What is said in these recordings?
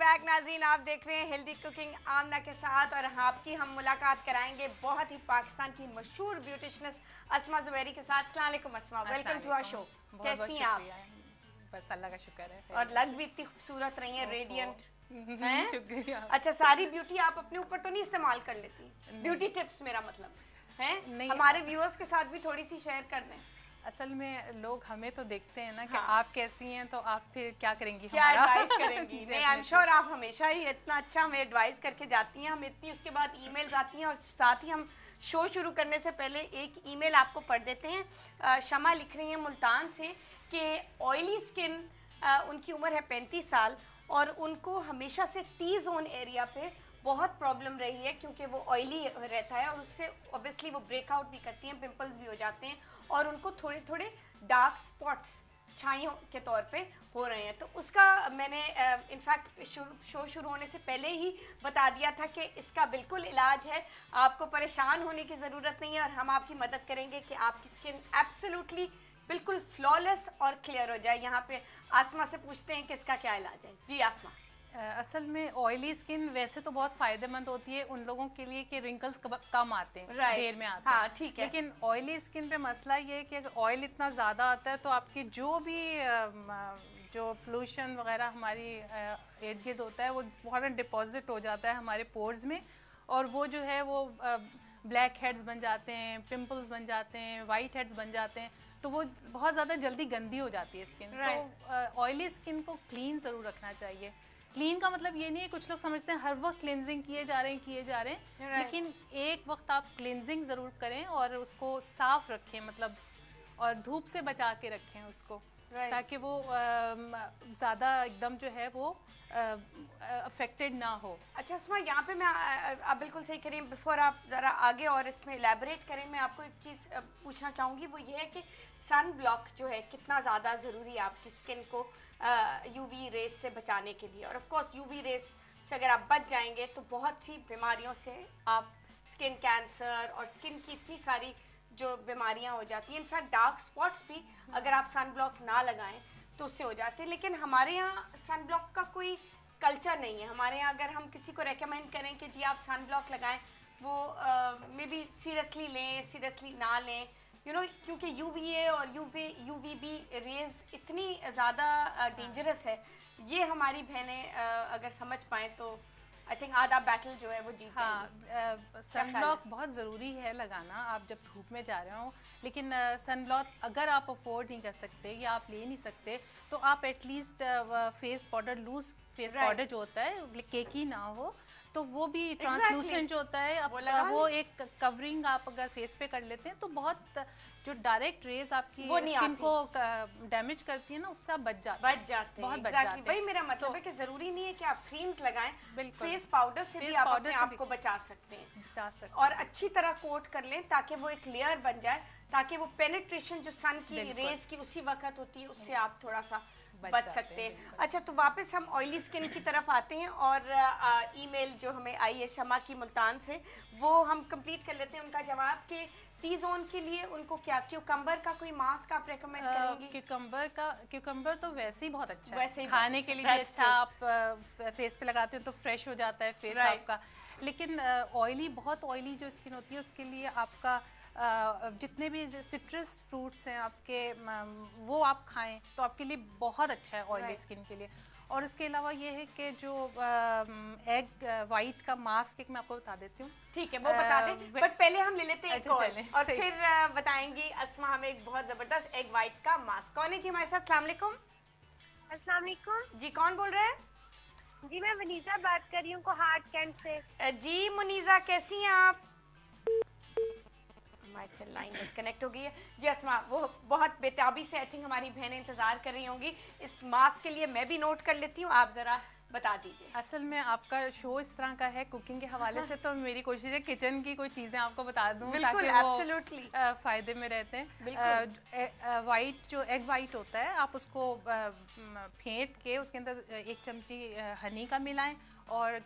Back नाज़रीन, आप देख रहे हैं हेल्दी कुकिंग आमना के साथ और आपकी हम मुलाकात कराएंगे बहुत ही पाकिस्तान की मशहूर ब्यूटिशनस अस्मा ज़ुबैरी के साथ। अस्सलाम वालेकुम अस्मा, वेलकम टू आवर शो। कैसी हैं आप? बस अल्लाह का शुक्र है। और लग भी इतनी खूबसूरत रही हैं, रेडियंट हैं। शुक्रिया। अच्छा, सारी ब्यूटी आप अपने ऊपर तो नहीं इस्तेमाल कर लेती? ब्यूटी टिप्स मेरा मतलब है, हमारे व्यूअर्स के साथ भी थोड़ी सी शेयर कर दें। असल में लोग हमें तो देखते हैं ना कि हाँ। आप कैसी हैं, तो आप फिर क्या करेंगी, क्या हमारा एडवाइस करेंगी? नहीं, आई एम श्योर आप हमेशा ही इतना अच्छा हमें एडवाइस करके जाती हैं। हम इतनी उसके बाद ईमेल्स आती हैं और साथ ही हम शो शुरू करने से पहले एक ईमेल आपको पढ़ देते हैं। शमा लिख रही हैं मुल्तान से कि ऑयली स्किन, उनकी उम्र है 35 साल और उनको हमेशा से टी जोन एरिया पे बहुत प्रॉब्लम रही है क्योंकि वो ऑयली रहता है और उससे ऑब्वियसली वो ब्रेकआउट भी करती हैं, पिंपल्स भी हो जाते हैं और उनको थोड़े थोड़े डार्क स्पॉट्स छाइयों के तौर पे हो रहे हैं। तो उसका मैंने इनफैक्ट शो शुरू होने से पहले ही बता दिया था कि इसका बिल्कुल इलाज है, आपको परेशान होने की ज़रूरत नहीं है और हम आपकी मदद करेंगे कि आपकी स्किन एब्सोल्युटली बिल्कुल फ्लॉलेस और क्लियर हो जाए। यहाँ पे आसमा से पूछते हैं कि इसका क्या इलाज है। जी आसमा। असल में ऑयली स्किन वैसे तो बहुत फायदेमंद होती है उन लोगों के लिए कि रिंकल्स कम आते हैं, देर में आते हैं। हाँ, ठीक है। लेकिन ऑयली स्किन पे मसला ये है कि अगर ऑयल इतना ज़्यादा आता है तो आपकी जो पोल्यूशन वगैरह हमारी इर्द गिर्द होता है वो बहुत डिपॉजिट हो जाता है हमारे पोर्स में और वो जो है वो ब्लैक हेड्स बन जाते हैं, पिंपल्स बन जाते हैं, वाइट हेड्स बन जाते हैं, तो वो बहुत ज़्यादा जल्दी गंदी हो जाती है स्किन। तो ऑयली स्किन को क्लीन ज़रूर रखना चाहिए। क्लीन का मतलब ये नहीं है, कुछ लोग समझते हैं हर वक्त क्लिनजिंग किए जा रहे हैं, लेकिन एक वक्त आप क्लिनजिंग ज़रूर करें और उसको साफ रखें, मतलब और धूप से बचा के रखें उसको, ताकि वो ज़्यादा एकदम जो है वो अफेक्टेड ना हो। अच्छा अस्मा, यहाँ पे मैं आप बिल्कुल सही करें, बिफोर आप ज़रा आगे और इसमें एलैबोरेट करें, मैं आपको एक चीज़ पूछना चाहूँगी, वो ये है कि सन ब्लॉक जो है कितना ज़्यादा ज़रूरी है आपकी स्किन को यूवी रेज से बचाने के लिए। और ऑफ कोर्स यूवी रेज से अगर आप बच जाएंगे तो बहुत सी बीमारियों से आप, स्किन कैंसर और स्किन की इतनी सारी जो बीमारियां हो जाती हैं, इनफैक्ट डार्क स्पॉट्स भी अगर आप सन ब्लॉक ना लगाएं तो उससे हो जाते हैं। लेकिन हमारे यहाँ सन ब्लॉक का कोई कल्चर नहीं है। हमारे यहाँ अगर हम किसी को रेकमेंड करें कि जी आप सन ब्लॉक लगाएं, वो मे बी सीरियसली लें, सीरियसली ना लें, क्योंकि यूवीए और यूवीबी रेज इतनी ज़्यादा डेंजरस है। ये हमारी बहनें अगर समझ पाएँ तो आई थिंक आधा बैटल जो है वो जीत जाएंगी। सनब्लॉक बहुत ज़रूरी है लगाना आप जब धूप में जा रहे हो, लेकिन सनब्लॉक अगर आप अफोर्ड नहीं कर सकते या आप ले नहीं सकते तो आप at least face powder, loose face powder जो होता है, केकी ना हो तो वो भी ट्रांसलूसेंट जो होता है वो एक कवरिंग आप अगर फेस पे कर लेते हैं तो बहुत जो डायरेक्ट रेज आपकी स्किन को डैमेज करती है ना, उससे आप बच जाते हैं, बहुत बच जाते हैं। वही मेरा मतलब है कि जरूरी नहीं है कि आप क्रीम्स लगाएं, फेस पाउडर से भी आप अपने आप को बचा सकते हैं और अच्छी तरह कोट कर लें ताकि वो एक लेयर बन जाए, ताकि वो पेनिट्रेशन जो सन की रेज की उसी वक्त होती है उससे आप थोड़ा सा बच सकते हैं। अच्छा, तो वापस हम ऑयली स्किन की तरफ आते हैं और ईमेल जो हमें आई है शमा की मुल्तान से, वो हम कंप्लीट कर लेते हैं उनका जवाब कि टी जोन के लिए उनको क्या क्यूकम्बर का कोई मास्क आप रेकमेंड करेंगे? क्यूकम्बर तो वैसे ही बहुत अच्छा है, खाने के लिए भी अच्छा, आप फेस पे लगाते हैं तो फ्रेश हो जाता है फेस आपका। लेकिन बहुत ऑयली जो स्किन होती है उसके लिए आपका जितने भी सिट्रस फ्रूट्स हैं आपके, वो आप खाएं तो आपके लिए बहुत अच्छा है ऑयली स्किन के लिए। और इसके अलावा ये है कि जो एग वाइट का मास्क एक मैं आपको बता देती हूँ। ठीक है, वो बता दें, बट पहले हम ले लेते हैं एक और फिर बताएंगी अस्मा हमें एक बहुत जबरदस्त एग वाइट का मास्क। कौन है जी हमारे साथ? अस्सलाम वालेकुम। अस्सलाम वालेकुम जी, कौन बोल रहे हैं? जी मैं मुनीजा बात कर रही हूँ कोहाट कैंट से। जी मुनीजा, कैसी हैं आप? हमारे से लाइन डिस्कनेक्ट हो गई है। जी अस्मा, वो बहुत बेताबी से आई थिंक हमारी बहनें इंतजार कर रही होंगी इस मास्क के लिए। मैं भी नोट कर लेती हूँ, आप जरा बता दीजिए। असल में आपका शो इस तरह का है कुकिंग के हवाले से, तो मेरी कोशिश है किचन की कोई चीज़ें आपको बता दूँ ताकि वो फायदे में रहते हैं। वाइट जो एग वाइट होता है आप उसको फेंट के उसके अंदर 1 चमची हनी का मिलाएं और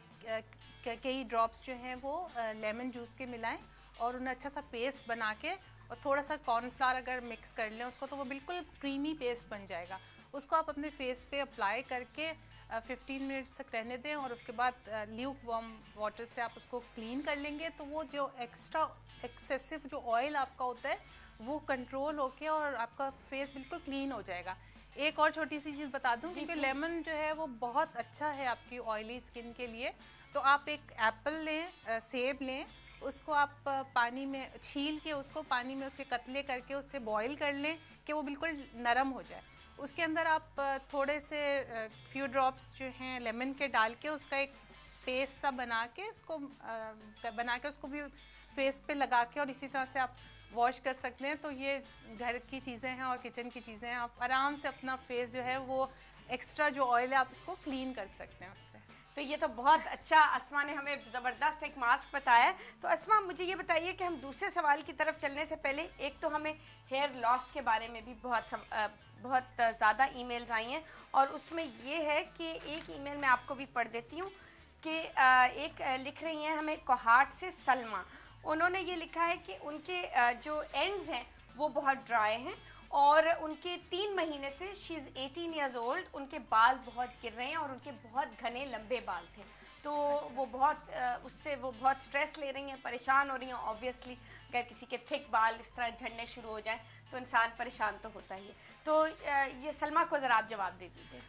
कई ड्रॉप्स जो हैं वो लेमन जूस के मिलाएं और उन्हें अच्छा सा पेस्ट बना के और थोड़ा सा कॉर्नफ्लावर अगर मिक्स कर लें उसको तो वो बिल्कुल क्रीमी पेस्ट बन जाएगा। उसको आप अपने फेस पे अप्लाई करके 15 मिनट्स तक रहने दें और उसके बाद ल्यूक वार्म वाटर से आप उसको क्लीन कर लेंगे, तो वो जो एक्सेसिव जो ऑयल आपका होता है वो कंट्रोल होके और आपका फेस बिल्कुल क्लीन हो जाएगा। एक और छोटी सी चीज़ बता दूं, क्योंकि लेमन जो है वो बहुत अच्छा है आपकी ऑयली स्किन के लिए। तो आप एक एप्पल लें, सेब लें, उसको आप पानी में छील के उसको पानी में उसके कतले करके उससे बॉईल कर लें कि वो बिल्कुल नरम हो जाए। उसके अंदर आप थोड़े से फ्यू ड्रॉप्स जो हैं लेमन के डाल के उसका एक पेस्ट सा बना के उसको भी फेस पे लगा के और इसी तरह से आप वॉश कर सकते हैं। तो ये घर की चीज़ें हैं और किचन की चीज़ें हैं, आप आराम से अपना फेस जो है वो एक्स्ट्रा जो ऑयल है आप उसको क्लीन कर सकते हैं उससे। तो ये तो बहुत अच्छा अस्मा ने हमें ज़बरदस्त एक मास्क बताया है। तो अस्मा मुझे ये बताइए कि हम दूसरे सवाल की तरफ चलने से पहले, एक तो हमें हेयर लॉस के बारे में भी बहुत ज़्यादा ईमेल्स आई हैं, और उसमें ये है कि एक ईमेल मैं आपको भी पढ़ देती हूँ कि एक लिख रही हैं हमें कोहाट से सलमा। उन्होंने ये लिखा है कि उनके जो एंड्स हैं वो बहुत ड्राई हैं और उनके 3 महीने से शी इज़ 18 ईयर्स ओल्ड, उनके बाल बहुत गिर रहे हैं और उनके बहुत घने लंबे बाल थे। तो वो बहुत स्ट्रेस ले रही हैं, परेशान हो रही हैं। ऑब्वियसली अगर किसी के थिक बाल इस तरह झड़ने शुरू हो जाएं तो इंसान परेशान तो होता ही है। तो ये सलमा को ज़रा आप जवाब दे दीजिए,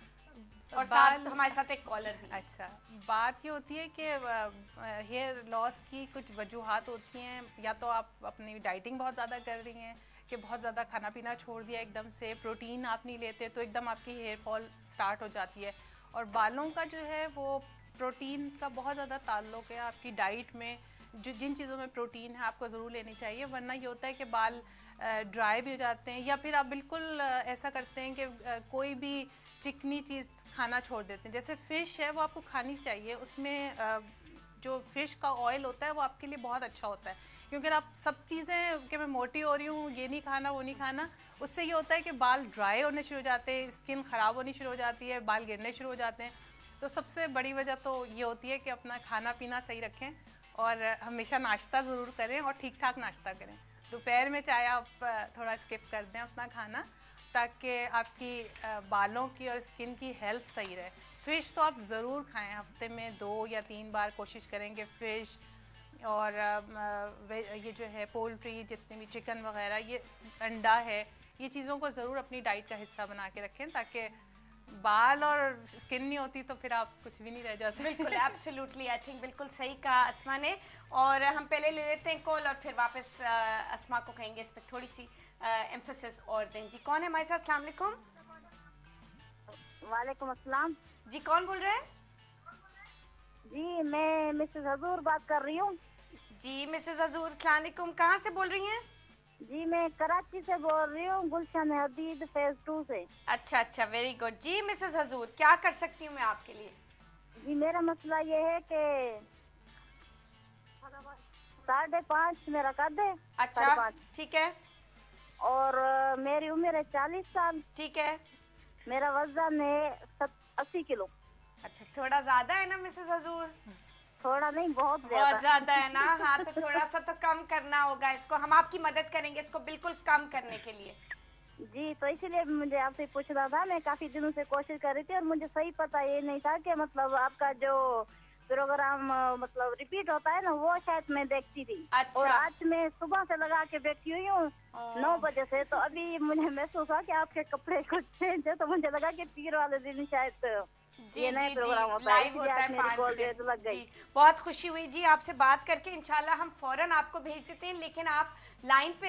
और साथ हमारे साथ एक कॉलर भी। अच्छा, बात ये होती है कि हेयर लॉस की कुछ वजूहात होती हैं, या तो आप अपनी डाइटिंग बहुत ज़्यादा कर रही हैं कि बहुत ज़्यादा खाना पीना छोड़ दिया एकदम से, प्रोटीन आप नहीं लेते तो एकदम आपकी हेयर फॉल स्टार्ट हो जाती है। और बालों का जो है वो प्रोटीन का बहुत ज़्यादा ताल्लुक है आपकी डाइट में। जिन चीज़ों में प्रोटीन है आपको ज़रूर लेनी चाहिए, वरना ये होता है कि बाल ड्राई भी हो जाते हैं, या फिर आप बिल्कुल ऐसा करते हैं कि कोई भी चिकनी चीज़ खाना छोड़ देते हैं। जैसे फ़िश है वो आपको खानी चाहिए, उसमें जो फ़िश का ऑयल होता है वो आपके लिए बहुत अच्छा होता है, क्योंकि अगर आप सब चीज़ें कि मैं मोटी हो रही हूँ, ये नहीं खाना वो नहीं खाना, उससे ये होता है कि बाल ड्राई होने शुरू हो जाते हैं, स्किन ख़राब होनी शुरू हो जाती है, बाल गिरने शुरू हो जाते हैं। तो सबसे बड़ी वजह तो ये होती है कि अपना खाना पीना सही रखें और हमेशा नाश्ता ज़रूर करें और ठीक ठाक नाश्ता करें। दोपहर में चाहे आप थोड़ा स्किप कर दें अपना खाना, ताकि आपकी बालों की और स्किन की हेल्थ सही रहे। फ़िश तो आप ज़रूर खाएं, हफ्ते में 2 या 3 बार कोशिश करेंगे फ़िश और ये जो है पोल्ट्री, जितने भी चिकन वगैरह, ये अंडा है, ये चीज़ों को ज़रूर अपनी डाइट का हिस्सा बना के रखें, ताकि बाल और स्किन नहीं होती तो फिर आप कुछ भी नहीं रह जाते। बिल्कुल, एब्सोल्युटली, आई थिंक बिल्कुल सही कहा अस्मा ने। और हम पहले ले लेते हैं कॉल और फिर वापस अस्मा को कहेंगे इस पर थोड़ी सी एम्फेसिस और दें। जी कौन है हमारे साथ? अस्सलाम वालेकुम। वालेकुम अस्सलाम। जी कौन बोल रहे हैं? जी मैं मिसेस हजूर बात कर रही हूँ। जी मिसेस हजूर, अस्सलाम वालेकुम। कहाँ से बोल रही हैं? जी मैं कराची से बोल रही हूँ, गुलशन हदीद फेज 2 से। अच्छा अच्छा, वेरी गुड। जी मिसेस हजूर, क्या कर सकती हूँ मैं आपके लिए? जी मेरा मसला ये है कि 5.5 मेरा कद है। अच्छा, 5.5। ठीक है। और मेरी उम्र है 40 साल। ठीक है। मेरा वजन है 80 किलो। अच्छा, थोड़ा ज्यादा है ना मिसेस हजूर? थोड़ा नहीं, बहुत ज्यादा है ना। हाँ, तो थोड़ा सा तो कम करना होगा इसको, हम आपकी मदद करेंगे इसको बिल्कुल कम करने के लिए। जी तो इसीलिए मुझे आपसे पूछना था, मैं काफी दिनों से कोशिश कर रही थी और मुझे सही पता ये नहीं था कि मतलब आपका जो प्रोग्राम मतलब रिपीट होता है ना, वो शायद मैं देखती थी। अच्छा। और आज मैं सुबह से लगा के बैठी हुई हूँ 9 बजे से, तो अभी मुझे महसूस हुआ कि आपके कपड़े कुछ चेंज है, तो मुझे लगा कि पीर वाले दिन शायद ये नए प्रोग्राम होता है, लाइव होता है 5 दिन। लग गई। बहुत खुशी हुई जी आपसे बात करके। इंशाल्लाह हम फौरन आपको भेज देते हैं, लेकिन आप लाइन पे